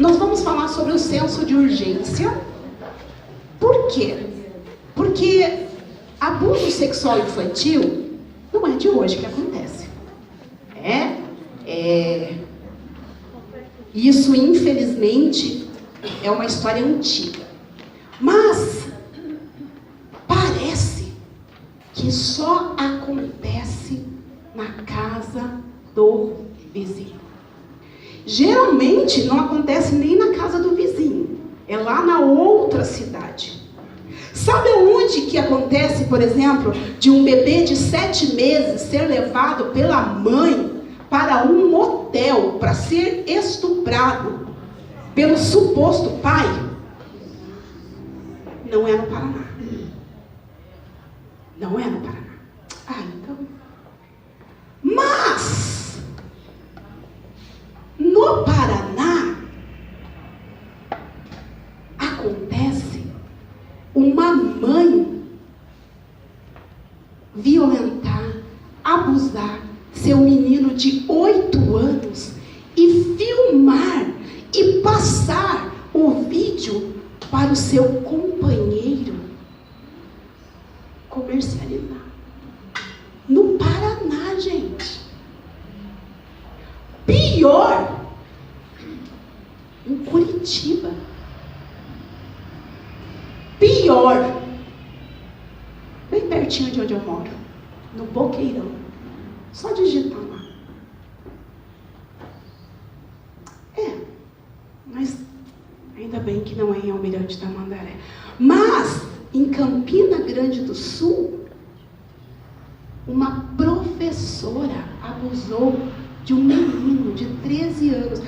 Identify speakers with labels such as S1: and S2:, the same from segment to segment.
S1: nós vamos falar sobre o senso de urgência. Por quê? Porque abuso sexual infantil não é de hoje que acontece. Isso, infelizmente, é uma história antiga. Mas parece que só acontece na casa do vizinho. Geralmente não acontece nem na casa do vizinho. É lá na outra cidade. Sabe onde que acontece, por exemplo, de um bebê de 7 meses ser levado pela mãe para um motel para ser estuprado pelo suposto pai? Não é no Paraná. Não é no Paraná. Então. Mas no Paraná acontece uma mãe violentar, abusar seu menino de 8 anos e filmar e passar o vídeo para o seu companheiro comercializar. No Paraná, gente. Pior, em Curitiba. Pior, bem pertinho de onde eu moro, no Boqueirão. Só digitar lá. Mas ainda bem que não é em Almirante Tamandaré. Mas em Campina Grande do Sul, uma professora abusou de um menino de 13 anos.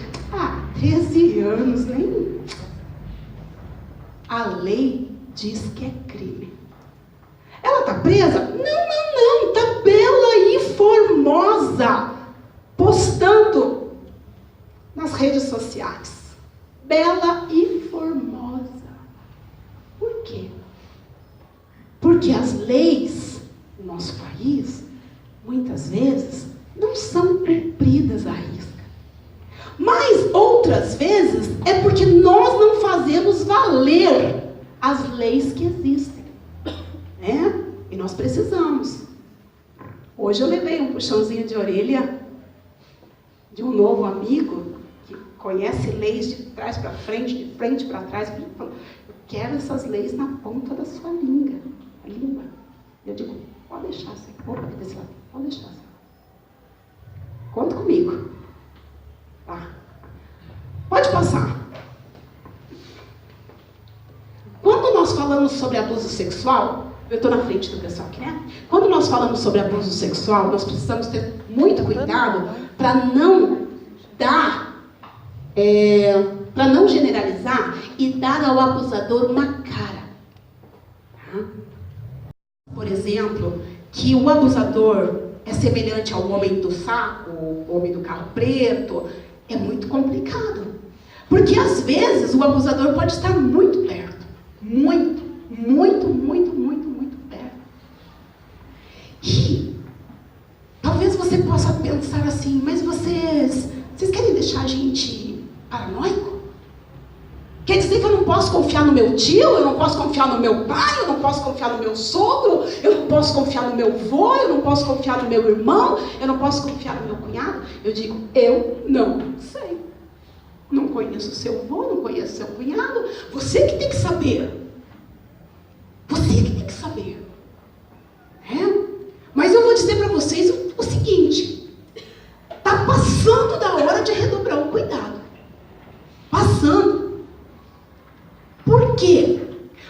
S1: 13 anos, nem... A lei diz que é crime. Ela está presa? Não. Está bela e formosa, postando nas redes sociais. Bela e formosa. Por quê? Porque as leis do nosso país, muitas vezes, não são cumpridas à risca. Mas outras vezes é porque nós não fazemos valer as leis que existem. E nós precisamos. Hoje eu levei um puxãozinho de orelha de um novo amigo que conhece leis de trás para frente, de frente para trás. Ele falou: eu quero essas leis na ponta da sua língua. Eu digo: pode deixar, Senhor. Opa, desse lado. Pode deixar, Senhor. Conta comigo. Tá. Pode passar. Quando nós falamos sobre abuso sexual, eu estou na frente do pessoal aqui, né? Quando nós falamos sobre abuso sexual, nós precisamos ter muito cuidado para não dar, para não generalizar e dar ao abusador uma cara. Tá? Por exemplo, que o abusador é semelhante ao homem do saco, o homem do carro preto, é muito complicado. Porque às vezes o abusador pode estar muito perto. Muito perto. E talvez você possa pensar assim: mas vocês querem deixar a gente paranoico? Quer dizer que eu não posso confiar no meu tio, eu não posso confiar no meu pai, eu não posso confiar no meu sogro, eu não posso confiar no meu avô, eu não posso confiar no meu irmão, eu não posso confiar no meu cunhado? Eu digo: eu não sei. Não conheço o seu avô, não conheço o seu cunhado. Você que tem que saber. Você que tem que saber. Mas eu vou dizer para vocês o seguinte: está passando da hora de redobrar o cuidado. Passando. Por quê?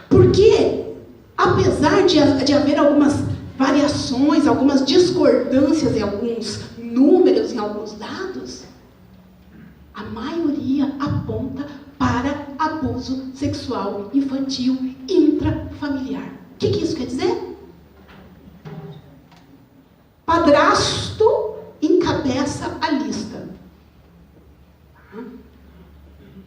S1: Porque, apesar de haver algumas variações, algumas discordâncias em alguns números, em alguns dados, a maioria aponta para abuso sexual infantil intrafamiliar. O que isso quer dizer? Padrasto encabeça a lista.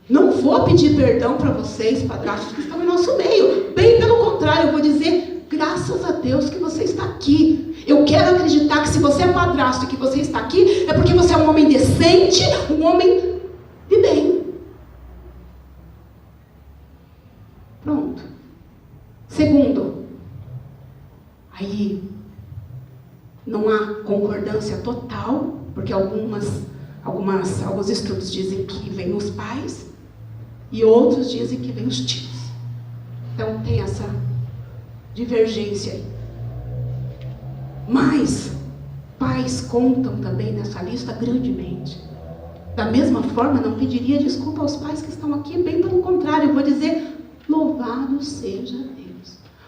S1: Não vou pedir perdão para vocês, padrastos, que estão em nosso meio. Bem pelo contrário, eu vou dizer: graças a Deus que você está aqui. Eu quero acreditar que se você é padrasto e que você está aqui, é porque você é um homem decente, um homem de bem. Segundo, aí não há concordância total, porque alguns estudos dizem que vem os pais e outros dizem que vem os tios. Então tem essa divergência aí. Mas pais contam também nessa lista grandemente. Da mesma forma, não pediria desculpa aos pais que estão aqui, bem pelo contrário, eu vou dizer, louvado seja Deus.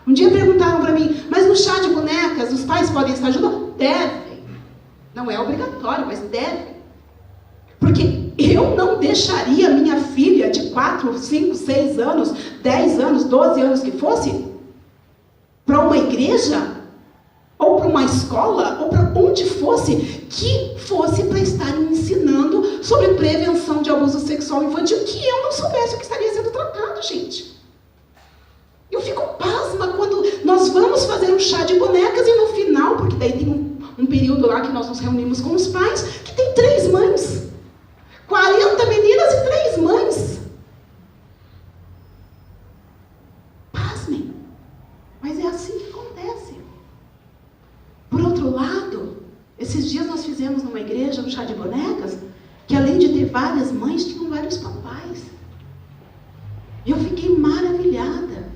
S1: Um dia perguntaram para mim, mas no chá de bonecas os pais podem estar juntos? Devem. Não é obrigatório, mas devem. Porque eu não deixaria minha filha de 4, 5, 6 anos, 10 anos, 12 anos que fosse, para uma igreja, ou para uma escola, ou para onde fosse, que fosse para estar me ensinando sobre prevenção de abuso sexual infantil, que eu não soubesse o que estaria sendo tratado, gente. Eu fico pasma quando nós vamos fazer um chá de bonecas e no final, porque daí tem um período lá que nós nos reunimos com os pais, que tem 3 mães. 40 meninas e 3 mães. Pasmem. Mas é assim que acontece. Por outro lado, esses dias nós fizemos numa igreja um chá de bonecas, que além de ter várias mães, tinham vários papais. Eu fiquei maravilhada.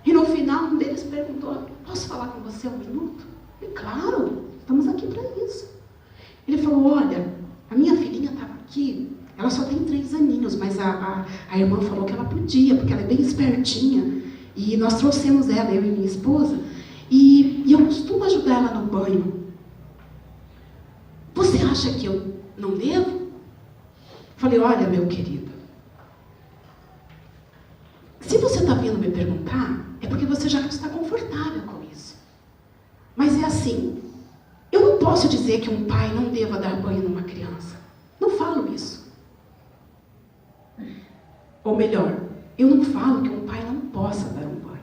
S1: E no final, um deles perguntou, posso falar com você 1 minuto? E claro, estamos aqui para isso. Ele falou, olha, a minha filhinha estava aqui, ela só tem 3 aninhos, mas a irmã falou que ela podia, porque ela é bem espertinha. E nós trouxemos ela, eu e minha esposa, e eu costumo ajudar ela no banho. Você acha que eu não devo? Falei, olha, meu querido, se você está vindo me perguntar, é porque você já está confortável com isso. Mas é assim, eu não posso dizer que um pai não deva dar banho numa criança. Não falo isso. Ou melhor, eu não falo que um pai não possa dar um banho.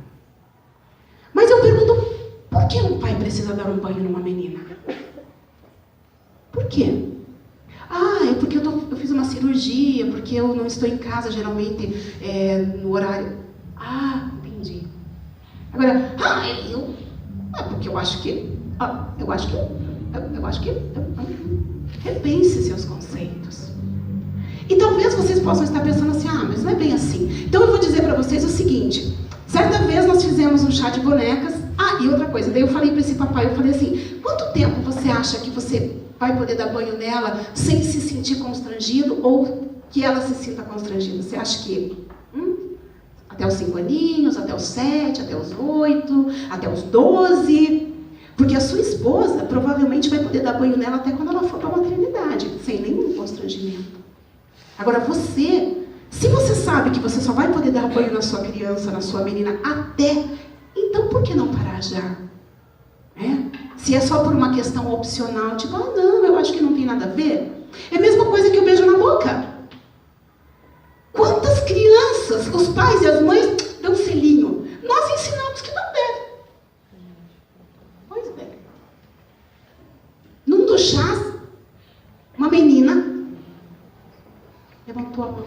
S1: Mas eu pergunto, por que um pai precisa dar um banho numa menina? Por quê? Ah, é porque eu fiz uma cirurgia, porque eu não estou em casa, geralmente, no horário. Ah, entendi. Agora, porque eu acho que... Repense seus conceitos. E talvez vocês possam estar pensando assim, mas não é bem assim. Então eu vou dizer para vocês o seguinte, certa vez nós fizemos um chá de bonecas, e outra coisa, daí eu falei para esse papai, eu falei assim, quanto tempo você acha que você vai poder dar banho nela sem se sentir constrangido ou que ela se sinta constrangida? Você acha que até os 5 aninhos, até os 7, até os 8, até os 12? Porque a sua esposa provavelmente vai poder dar banho nela até quando ela for para a maternidade, sem nenhum constrangimento. Agora você, se você sabe que você só vai poder dar banho na sua criança, na sua menina, até, então por que não parar já? Se é só por uma questão opcional, tipo, não, eu acho que não tem nada a ver. É a mesma coisa que o beijo na boca. Quantas crianças, os pais e as mães dão selinho? Nós ensinamos que não deve. Pois bem. Num dos chás, uma menina levantou a mão.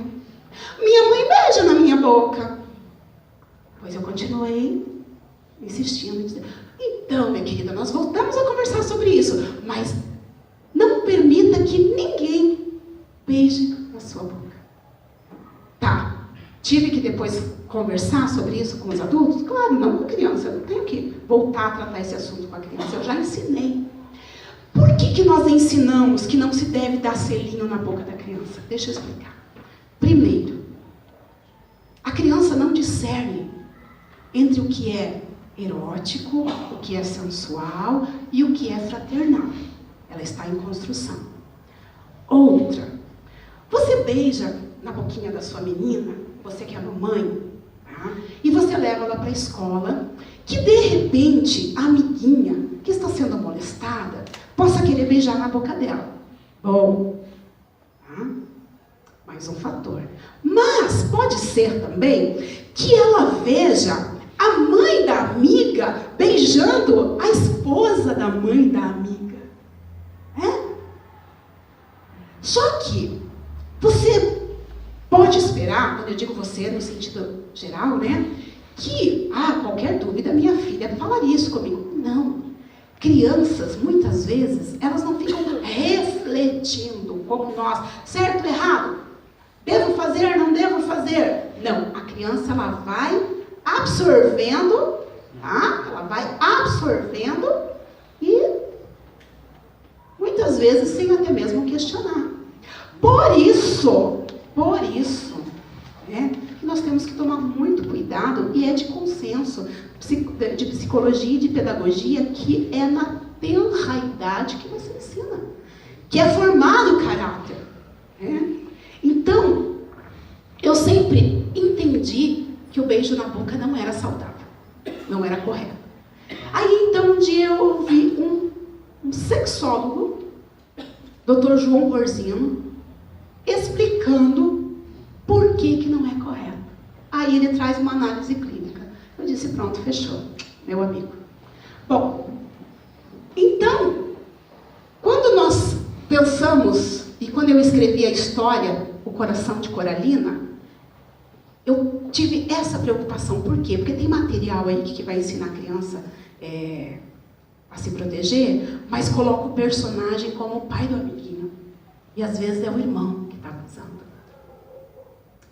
S1: Minha mãe beija na minha boca. Pois eu continuei insistindo. Então, minha querida, nós voltamos a conversar sobre isso. Mas não permita que ninguém beije na sua boca. Tá. Tive que depois conversar sobre isso com os adultos? Claro, não com a criança. Eu não tenho que voltar a tratar esse assunto com a criança. Eu já ensinei. Por que nós ensinamos que não se deve dar selinho na boca da criança? Deixa eu explicar. Primeiro, a criança não discerne entre o que é erótico, o que é sensual e o que é fraternal. Ela está em construção. Outra, você beija na boquinha da sua menina, você que é mamãe, tá? E você leva ela para a escola, que de repente a amiguinha que está sendo molestada possa querer beijar na boca dela. Bom, tá? Mais um fator. Mas pode ser também que ela veja a mãe da amiga beijando a esposa da mãe da amiga. Só que você pode esperar, quando eu digo você no sentido geral, que, qualquer dúvida, minha filha falaria isso comigo. Não. Crianças, muitas vezes, elas não ficam refletindo como nós. Certo, errado? Devo fazer, não devo fazer? Não. A criança, ela vai absorvendo, tá? Ela vai absorvendo e, muitas vezes, sem até mesmo questionar. Por isso, né, nós temos que tomar muito cuidado, e é de consenso de psicologia e de pedagogia, que é na tenra idade que você ensina, que é formado o caráter. Né? Então, eu sempre entendi que o beijo na boca não era saudável, não era correto. Aí, então, um dia eu ouvi um sexólogo, Dr. João Borzino, explicando por que não é correto. Aí ele traz uma análise clínica. Eu disse, pronto, fechou, meu amigo. Bom, então, quando nós pensamos, e quando eu escrevi a história, O Coração de Coralina, eu tive essa preocupação. Por quê? Porque tem material aí que vai ensinar a criança a se proteger, mas coloca o personagem como o pai do amiguinho. E às vezes é o irmão que está abusando.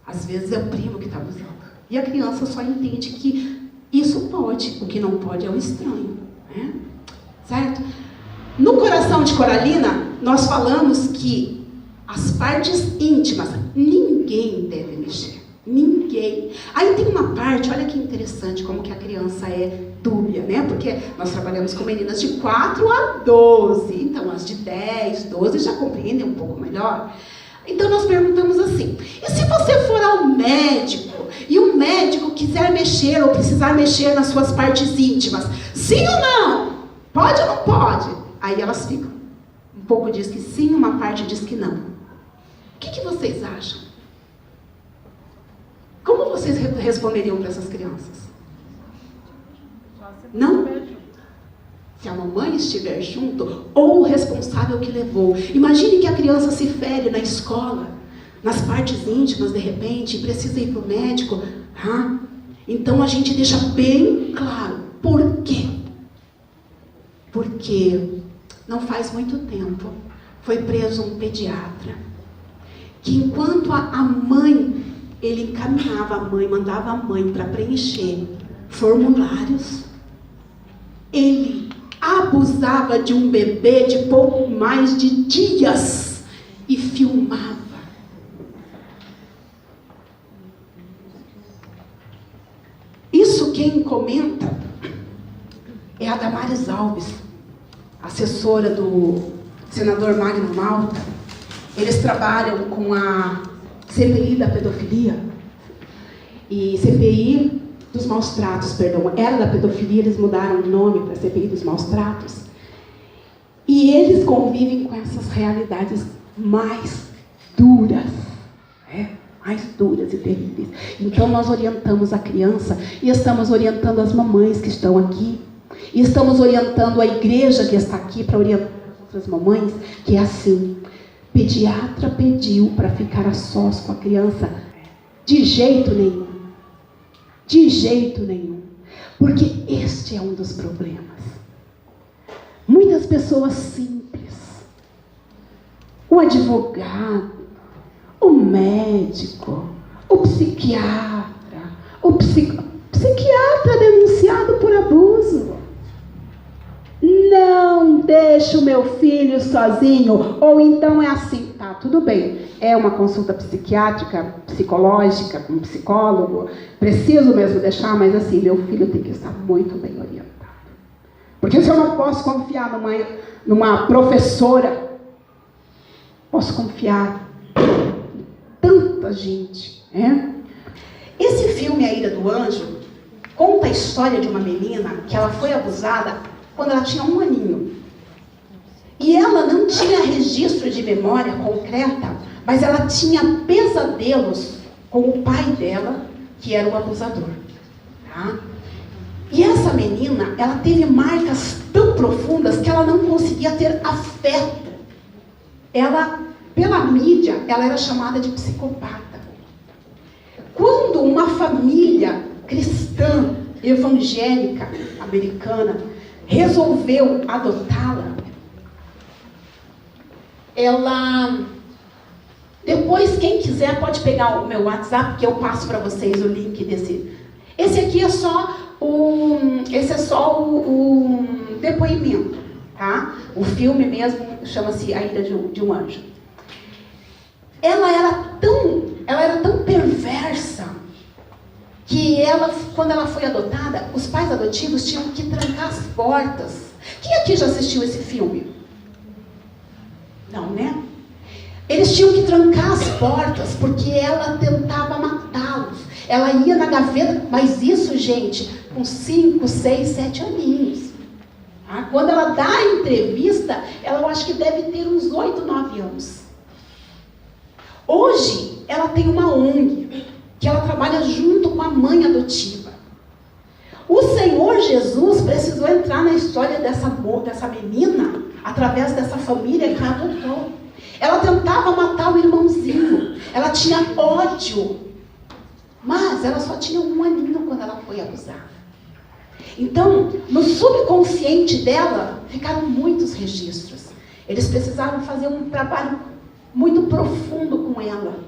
S1: Às vezes é o primo que está abusando. E a criança só entende que isso pode, o que não pode é o estranho. Né? Certo? No Coração de Coralina, nós falamos que as partes íntimas, ninguém deve mexer. Ninguém. Aí tem uma parte, olha que interessante como que a criança é dúbia, né? Porque nós trabalhamos com meninas de 4 a 12. Então, as de 10, 12 já compreendem um pouco melhor. Então, nós perguntamos assim, e se você for ao médico, e o médico quiser mexer ou precisar mexer nas suas partes íntimas, sim ou não? Pode ou não pode? Aí elas ficam. Um pouco diz que sim, uma parte diz que não. O que vocês acham? Como vocês responderiam para essas crianças? Não? Se a mamãe estiver junto, ou o responsável que levou. Imagine que a criança se fere na escola, nas partes íntimas, de repente, e precisa ir para o médico. Então a gente deixa bem claro. Por quê? Porque não faz muito tempo foi preso um pediatra, que enquanto a mãe, ele encaminhava a mãe, mandava a mãe para preencher formulários, ele abusava de um bebê de pouco mais de dias e filmava. Isso quem comenta é a Damares Alves, assessora do senador Magno Malta. Eles trabalham com a CPI da pedofilia e CPI dos maus tratos, perdão. Era da pedofilia, eles mudaram o nome para CPI dos maus tratos. E eles convivem com essas realidades mais duras, mais duras e terríveis. Então nós orientamos a criança e estamos orientando as mamães que estão aqui. E estamos orientando a igreja que está aqui para orientar as outras mamães, que é assim. Pediatra pediu para ficar a sós com a criança? De jeito nenhum. De jeito nenhum. Porque este é um dos problemas. Muitas pessoas simples, o advogado, o médico, o psiquiatra, psiquiatra denunciado por abuso. Não deixe o meu filho sozinho. Ou então é assim, tá, tudo bem. É uma consulta psiquiátrica, psicológica, com um psicólogo. Preciso mesmo deixar, mas assim, meu filho tem que estar muito bem orientado. Porque se eu não posso confiar numa professora, posso confiar em tanta gente, né? Esse filme, A Ira do Anjo, conta a história de uma menina que ela foi abusada quando ela tinha 1 aninho. E ela não tinha registro de memória concreta, mas ela tinha pesadelos com o pai dela, que era o abusador. Tá? E essa menina, ela teve marcas tão profundas que ela não conseguia ter afeto. Ela, pela mídia, ela era chamada de psicopata. Quando uma família cristã evangélica americana resolveu adotá-la, ela... Depois, quem quiser pode pegar o meu WhatsApp, que eu passo para vocês o link desse. Esse aqui é só o depoimento, tá? O filme mesmo chama-se A Ida de um Anjo. Ela era tão perversa que quando ela foi adotada, os pais adotivos tinham que trancar as portas. Quem aqui já assistiu esse filme? Não, né? Eles tinham que trancar as portas porque ela tentava matá-los. Ela ia na gaveta, mas isso, gente, com 5, 6, 7 aninhos. Tá? Quando ela dá a entrevista, eu acho que deve ter uns 8, 9 anos. Hoje, ela tem uma ONG, que ela trabalha junto com a mãe adotiva. O Senhor Jesus precisou entrar na história dessa menina, através dessa família que a adotou. Ela tentava matar o irmãozinho. Ela tinha ódio. Mas ela só tinha 1 aninho quando ela foi abusada. Então, no subconsciente dela, ficaram muitos registros. Eles precisaram fazer um trabalho muito profundo com ela,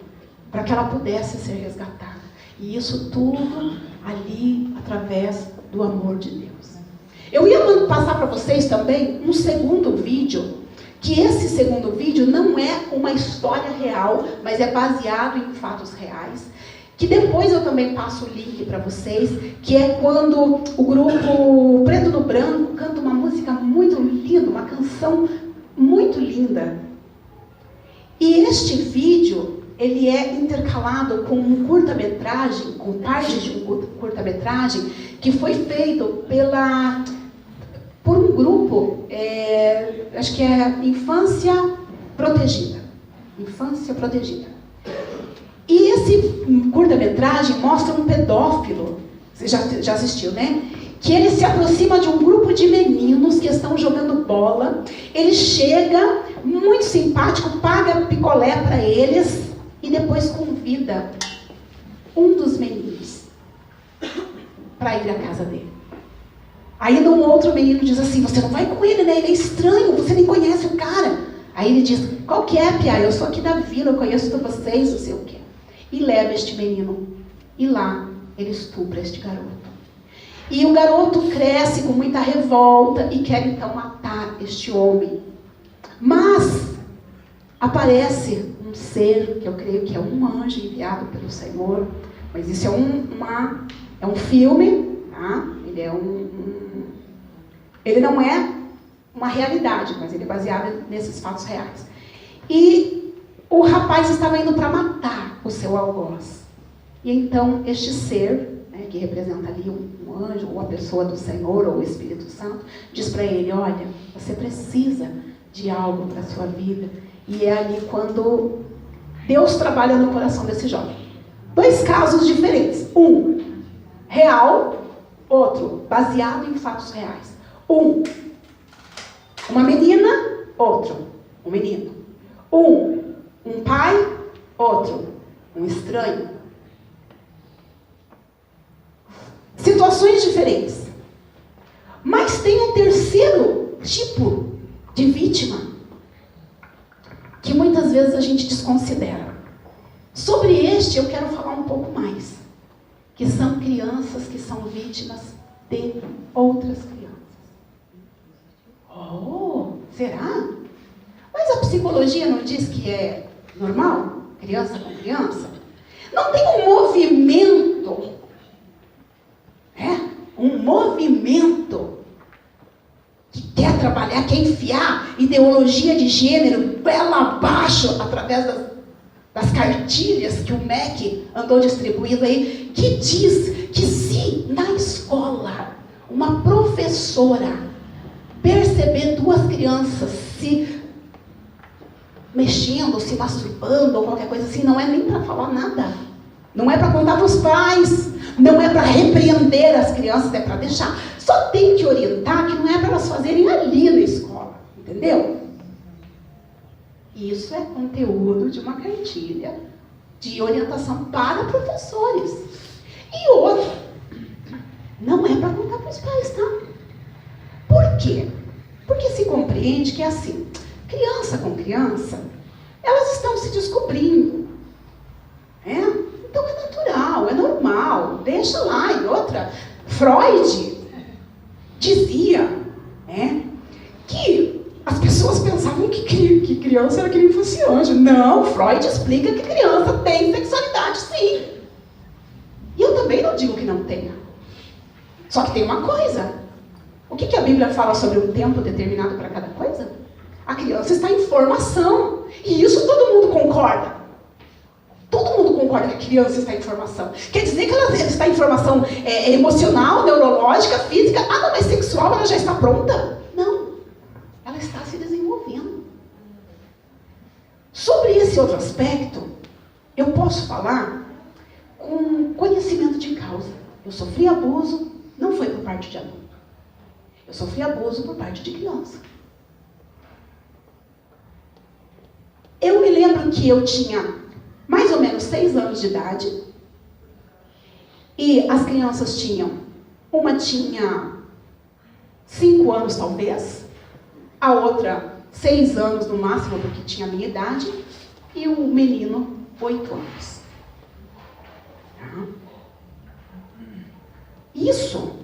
S1: para que ela pudesse ser resgatada. E isso tudo ali, através do amor de Deus. Eu ia passar para vocês também um segundo vídeo, que esse segundo vídeo não é uma história real, mas é baseado em fatos reais, que depois eu também passo o link para vocês, que é quando o grupo Preto no Branco canta uma música muito linda, uma canção muito linda. E este vídeo, ele é intercalado com um curta-metragem, com partes de um curta-metragem, que foi feito por um grupo, acho que é Infância Protegida. Infância Protegida. E esse curta-metragem mostra um pedófilo, você já assistiu, né? Que ele se aproxima de um grupo de meninos que estão jogando bola. Ele chega, muito simpático, paga picolé para eles e depois convida um dos meninos para ir à casa dele. Aí um outro menino diz assim: você não vai com ele, né? Ele é estranho, você nem conhece o cara. Aí ele diz: qual que é, Pia? Eu sou aqui da vila, eu conheço vocês, não sei o quê. E leva este menino. E lá ele estupra este garoto. E o garoto cresce com muita revolta e quer então matar este homem. Mas aparece um ser, que eu creio que é um anjo enviado pelo Senhor. Mas isso é um filme, tá? Ele não é uma realidade, mas ele é baseado nesses fatos reais. E o rapaz estava indo para matar o seu algoz. E então este ser, né, que representa ali um anjo, ou a pessoa do Senhor, ou o Espírito Santo, diz para ele: olha, você precisa de algo para a sua vida. E é ali quando Deus trabalha no coração desse jovem. 2 casos diferentes. Um real, outro baseado em fatos reais. Uma menina, outro um menino. Um pai, outro um estranho. Situações diferentes. Mas tem um terceiro tipo de vítima que muitas vezes a gente desconsidera. Sobre este eu quero falar um pouco mais, que são crianças que são vítimas de outras crianças. Oh, será? Mas a psicologia não diz que é normal? Criança com criança? Não tem um movimento, um movimento que quer trabalhar, quer enfiar ideologia de gênero goela abaixo através das cartilhas que o MEC andou distribuindo aí, que diz que se na escola uma professora perceber 2 crianças se mexendo, se masturbando ou qualquer coisa assim, não é nem para falar nada. Não é para contar para os pais. Não é para repreender as crianças, é para deixar. Só tem que orientar que não é para elas fazerem ali na escola. Entendeu? Isso é conteúdo de uma cartilha de orientação para professores. E outra, não é quê? Porque se compreende que é assim, criança com criança, elas estão se descobrindo. Então é natural, é normal, deixa lá. E outra, Freud dizia que as pessoas pensavam que criança era que nem fosse anjo. Não, Freud explica que criança tem sexualidade, sim. E eu também não digo que não tenha. Só que tem uma coisa. O que a Bíblia fala sobre um tempo determinado para cada coisa? A criança está em formação. E isso todo mundo concorda. Todo mundo concorda que a criança está em formação. Quer dizer que ela está em formação emocional, neurológica, física. Ah, não, mas sexual, ela já está pronta? Não. Ela está se desenvolvendo. Sobre esse outro aspecto, eu posso falar com conhecimento de causa. Eu sofri abuso, não foi por parte de adulto. Eu sofri abuso por parte de criança. Eu me lembro que eu tinha mais ou menos 6 anos de idade. E as crianças uma tinha 5 anos talvez, a outra 6 anos no máximo, porque tinha a minha idade, e o menino 8 anos. Isso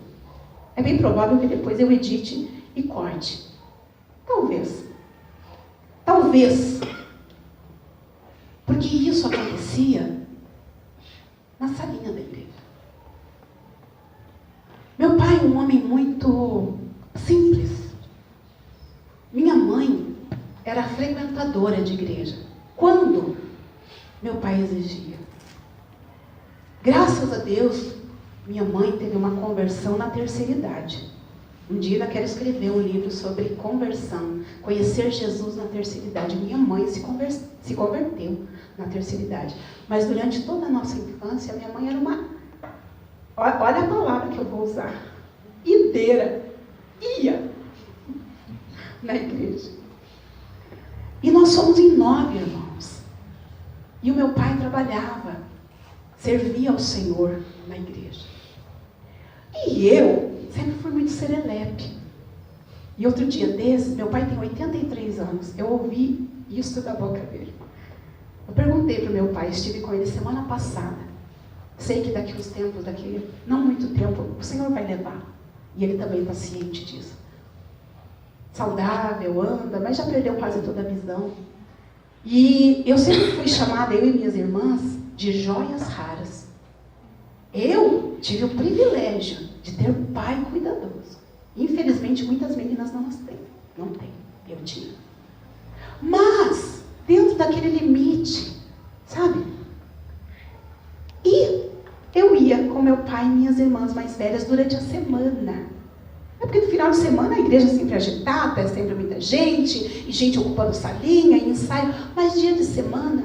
S1: é bem provável que depois eu edite e corte. Talvez. Porque isso acontecia na salinha da igreja. Meu pai é um homem muito simples. Minha mãe era frequentadora de igreja. Quando meu pai exigia. Graças a Deus, minha mãe teve uma conversão na terceira idade. Um dia eu quero escrever um livro sobre conversão, conhecer Jesus na terceira idade. Minha mãe se converteu na terceira idade. Mas durante toda a nossa infância, minha mãe era uma... Olha a palavra que eu vou usar. Ideira. Ia na igreja. E nós somos em 9 irmãos. E o meu pai trabalhava, servia ao Senhor na igreja. E eu sempre fui muito serelepe. E outro dia desses, meu pai tem 83 anos, eu ouvi isso da boca dele. Eu perguntei para o meu pai, estive com ele semana passada. Sei que daqui uns tempos, não muito tempo, o Senhor vai levar. E ele também está ciente disso. Saudável, anda, mas já perdeu quase toda a visão. E eu sempre fui chamada, eu e minhas irmãs, de joias raras. Eu tive o privilégio de ter um pai cuidadoso. Infelizmente, muitas meninas não as têm. Não tem. Eu tinha. Mas, dentro daquele limite, sabe? E eu ia com meu pai e minhas irmãs mais velhas durante a semana. É porque no final de semana a igreja é sempre agitada, é sempre muita gente, e gente ocupando salinha, e ensaio. Mas dia de semana,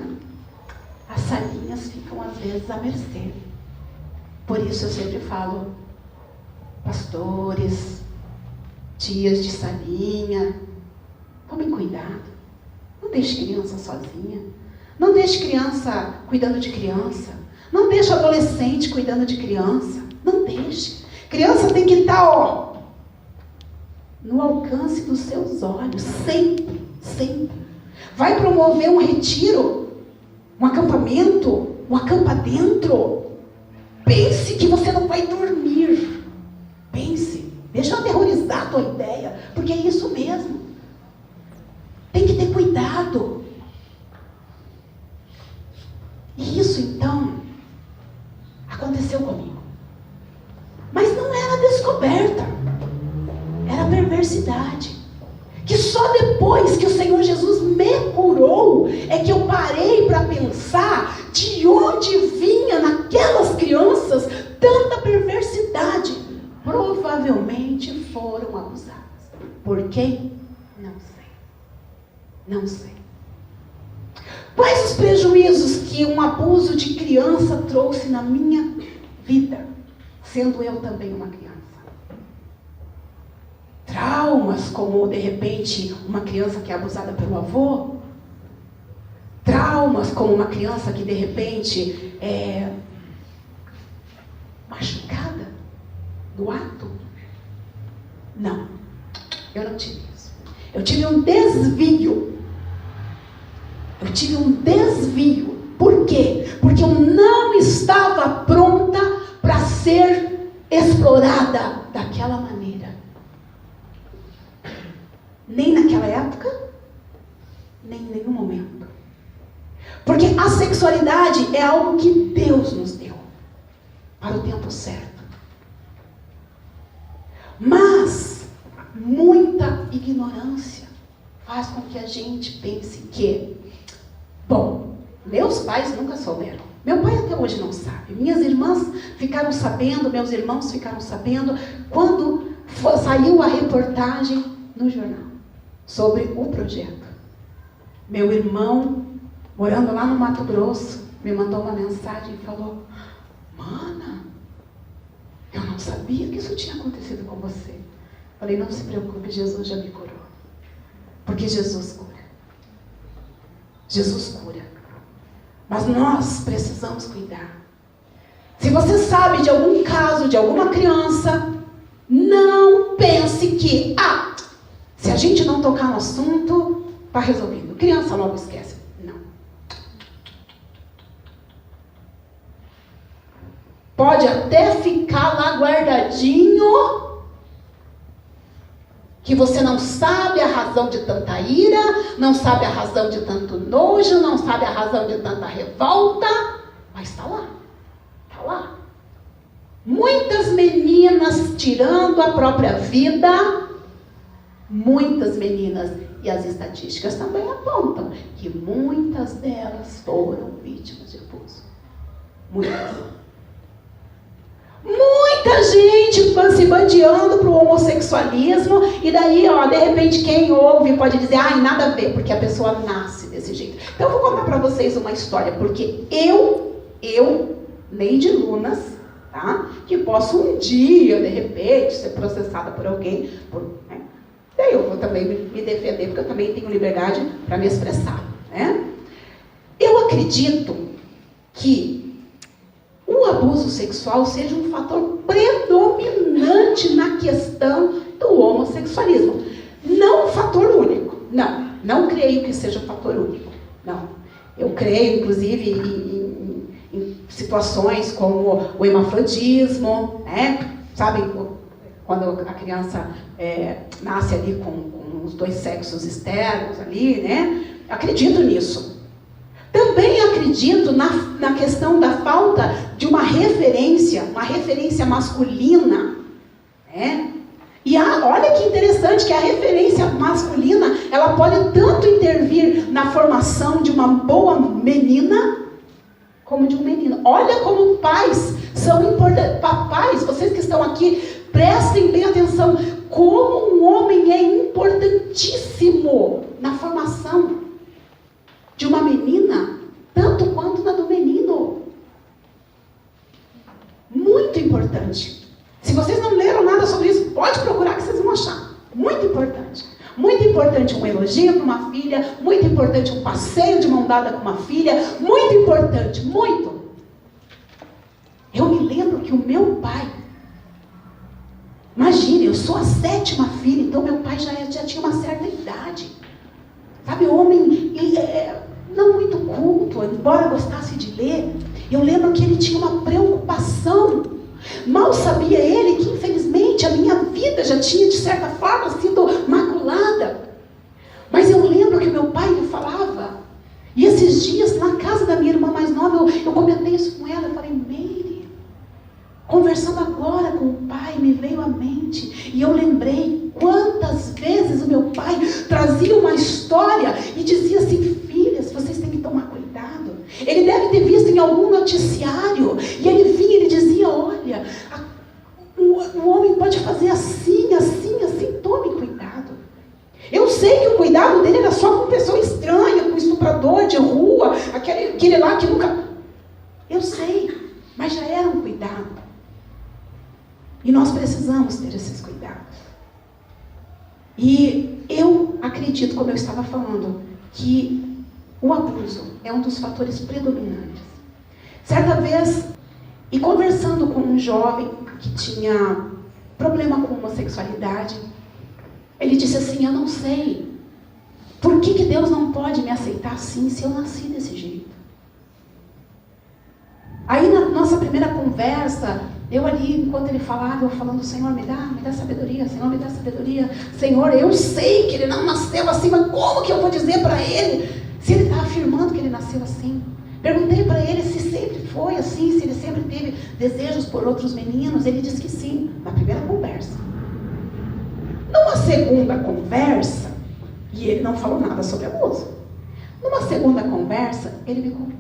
S1: as salinhas ficam às vezes à mercê. Por isso eu sempre falo, pastores, tias de salinha, tomem cuidado. Não deixe criança sozinha. Não deixe criança cuidando de criança. Não deixe adolescente cuidando de criança. Não deixe. Criança tem que estar, no alcance dos seus olhos. Sempre, sempre. Vai promover um retiro, um acampamento, um acampa dentro. Pense que você não vai dormir. Pense. Deixa eu aterrorizar a tua ideia. Porque é isso mesmo. Tem que ter cuidado. E isso, então, aconteceu comigo. Mas não era descoberta. Era perversidade. Que só depois que o Senhor Jesus me curou, é que eu parei para pensar de onde vinha naquelas crianças tanta perversidade. Provavelmente foram abusadas. Por quem? Não sei. Não sei. Quais os prejuízos que um abuso de criança trouxe na minha vida, sendo eu também uma criança? Traumas, como de repente uma criança que é abusada pelo avô. Traumas, como uma criança que de repente é machucada no ato. Não. desvio. Por quê? Porque eu não estava pronta para ser explorada daquela maneira. Nem naquela época, nem em nenhum momento. Porque a sexualidade é algo que Deus nos deu para o tempo certo. Mas muita ignorância faz com que a gente pense que, bom, meus pais nunca souberam. Meu pai até hoje não sabe. Minhas irmãs ficaram sabendo, meus irmãos ficaram sabendo quando saiu a reportagem no jornal sobre o projeto. Meu irmão, morando lá no Mato Grosso, me mandou uma mensagem e falou: Mana, eu não sabia que isso tinha acontecido com você. Falei: não se preocupe, Jesus já me curou. Porque Jesus cura. Jesus cura. Mas nós precisamos cuidar. Se você sabe de algum caso, de alguma criança, não pense que, se a gente não tocar no assunto, está resolvido. Criança logo esquece. Não. Pode até ficar lá guardadinho, que você não sabe a razão de tanta ira, não sabe a razão de tanto nojo, não sabe a razão de tanta revolta, mas está lá. Está lá. Muitas meninas tirando a própria vida, muitas meninas, e as estatísticas também apontam que muitas delas foram vítimas de abuso. Muitas. Muita gente se bandeando para o homossexualismo, e daí, de repente, quem ouve pode dizer: nada a ver, porque a pessoa nasce desse jeito. Então, eu vou contar para vocês uma história, porque eu, Neide Lunas, tá? Que posso um dia, de repente, ser processada por alguém, né? Daí eu vou também me defender, porque eu também tenho liberdade para me expressar, né? Eu acredito que o abuso sexual seja um fator predominante na questão do homossexualismo. Não um fator único. Não creio que seja um fator único. Não. Eu creio, inclusive, em situações como o hermafrodismo, né? Sabe, quando a criança nasce ali com os dois sexos externos ali, né? Acredito nisso. Também acredito na questão da falta de uma referência masculina, né? E olha que interessante que a referência masculina, ela pode tanto intervir na formação de uma boa menina, como de um menino. Olha como pais são importantes. Papais, vocês que estão aqui, prestem bem atenção, como um homem é importantíssimo na formação de uma menina, tanto quanto na do menino. Muito importante. Se vocês não leram nada sobre isso, pode procurar que vocês vão achar. Muito importante. Muito importante um elogio para uma filha, muito importante um passeio de mão dada com uma filha, muito importante, muito. Eu me lembro que o meu pai, imagine, eu sou a 7ª filha, então meu pai já tinha uma certa idade. Sabe, homem não muito culto, embora gostasse de ler. Eu lembro que ele tinha uma preocupação. Mal sabia ele que, infelizmente, a minha vida já tinha, de certa forma, sido maculada. Mas eu lembro que meu pai me falava. E esses dias, na casa da minha irmã mais nova, eu comentei isso com ela. Eu falei: Meire, conversando agora com o pai, me veio à mente. E eu lembrei quantas vezes o meu pai trazia uma história e dizia assim: filhas, vocês têm que tomar cuidado. Ele deve ter visto em algum noticiário. E ele vinha e ele dizia: olha, o homem pode fazer assim, assim, assim, tome cuidado. Eu sei que o cuidado dele era só com pessoa estranha, com estuprador de rua, aquele lá que nunca... Eu sei, mas já era um cuidado. E nós precisamos ter esses cuidados. E eu acredito, como eu estava falando, que o abuso é um dos fatores predominantes. Certa vez, e conversando com um jovem que tinha problema com homossexualidade, ele disse assim: eu não sei Por que Deus não pode me aceitar assim se eu nasci desse jeito? Aí na nossa primeira conversa, eu ali, enquanto ele falava, eu falando, Senhor, me dá sabedoria, Senhor, me dá sabedoria. Senhor, eu sei que ele não nasceu assim, mas como que eu vou dizer para ele, se ele está afirmando que ele nasceu assim? Perguntei para ele se sempre foi assim, se ele sempre teve desejos por outros meninos. Ele disse que sim, na primeira conversa. Numa segunda conversa, e ele não falou nada sobre abuso. Numa segunda conversa, ele me contou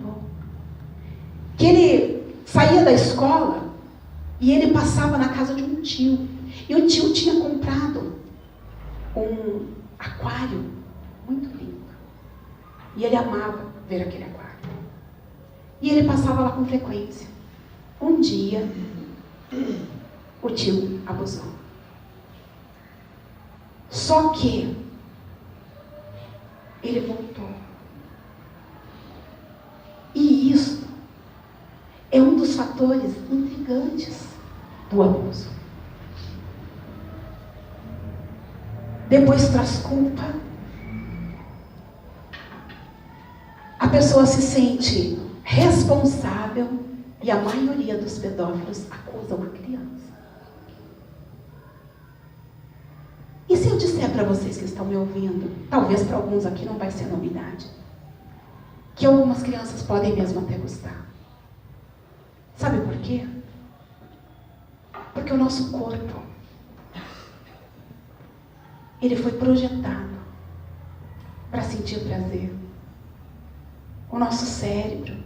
S1: que ele saía da escola e ele passava na casa de um tio. E o tio tinha comprado um aquário muito lindo. E ele amava ver aquele aquário. E ele passava lá com frequência. Um dia, o tio abusou. Só que ele voltou. E isso é um dos fatores intrigantes do abuso. Depois traz culpa. A pessoa se sente responsável e a maioria dos pedófilos acusam a criança. E se eu disser para vocês que estão me ouvindo, talvez para alguns aqui não vai ser novidade, que algumas crianças podem mesmo até gostar. Sabe por quê? Porque o nosso corpo, ele foi projetado para sentir prazer. O nosso cérebro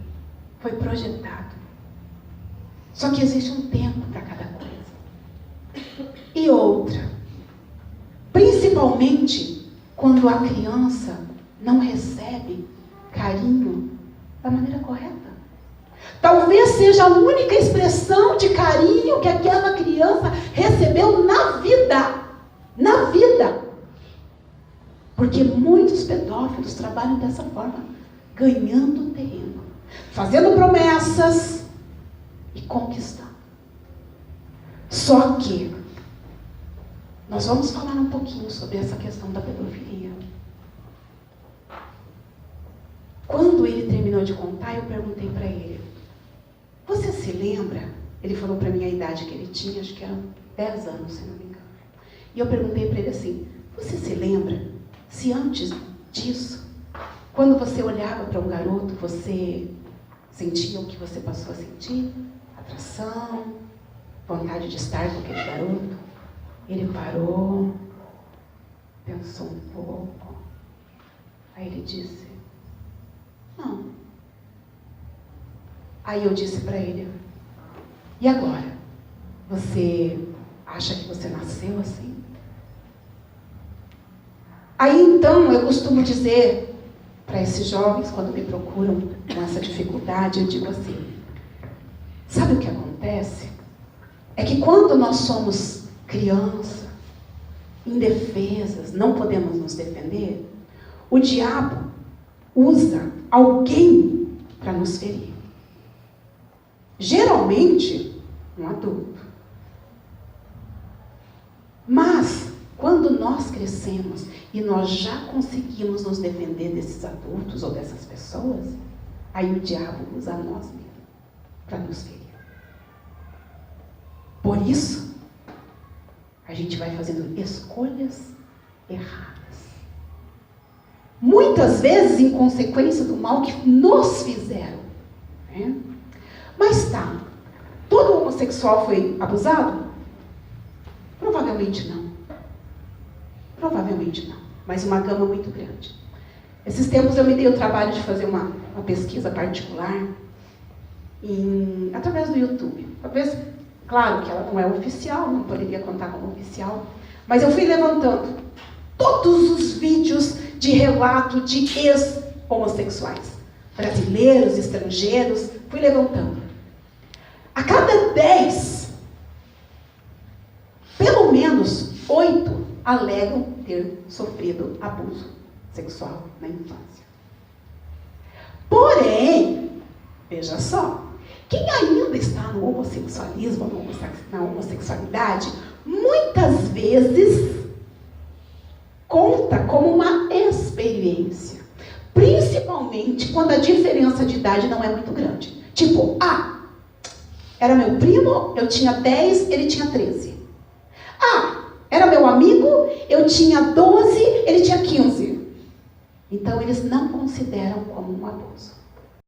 S1: foi projetado. Só que existe um tempo para cada coisa. E outra, principalmente quando a criança não recebe carinho da maneira correta. Talvez seja a única expressão de carinho que aquela criança recebeu na vida. Na vida. Porque muitos pedófilos trabalham dessa forma, ganhando terreno, fazendo promessas e conquistando. Só que nós vamos falar um pouquinho sobre essa questão da pedofilia. Quando ele terminou de contar, eu perguntei para ele, você se lembra? Ele falou para mim a idade que ele tinha, acho que eram 10 anos, se não me engano. E eu perguntei para ele assim, você se lembra se antes disso, quando você olhava para um garoto, você sentia o que você passou a sentir? Atração, vontade de estar com aquele garoto? Ele parou, pensou um pouco, aí ele disse, não. Aí eu disse para ele, e agora? Você acha que você nasceu assim? Aí então eu costumo dizer para esses jovens, quando me procuram com essa dificuldade, eu digo assim, sabe o que acontece? É que quando nós somos criança, indefesas, não podemos nos defender, o diabo usa alguém para nos ferir. Geralmente, um adulto. Mas, quando nós crescemos e nós já conseguimos nos defender desses adultos ou dessas pessoas, aí o diabo usa a nós mesmos para nos ferir. Por isso, a gente vai fazendo escolhas erradas. Muitas vezes em consequência do mal que nos fizeram. Né? Mas tá, todo homossexual foi abusado? Provavelmente não. Provavelmente não. Mas uma gama muito grande. Esses tempos eu me dei o trabalho de fazer uma pesquisa particular através do YouTube. Talvez, claro que ela não é oficial, não poderia contar como oficial, mas eu fui levantando todos os vídeos de relato de ex-homossexuais, brasileiros, estrangeiros, fui levantando. A cada 10, pelo menos 8 alegam ter sofrido abuso sexual na infância. Porém, veja só, quem ainda está no homossexualismo, na homossexualidade, muitas vezes conta como uma experiência experiência. Principalmente quando a diferença de idade não é muito grande. Tipo, era meu primo, eu tinha 10, ele tinha 13. Era meu amigo, eu tinha 12, ele tinha 15. Então eles não consideram como um abuso.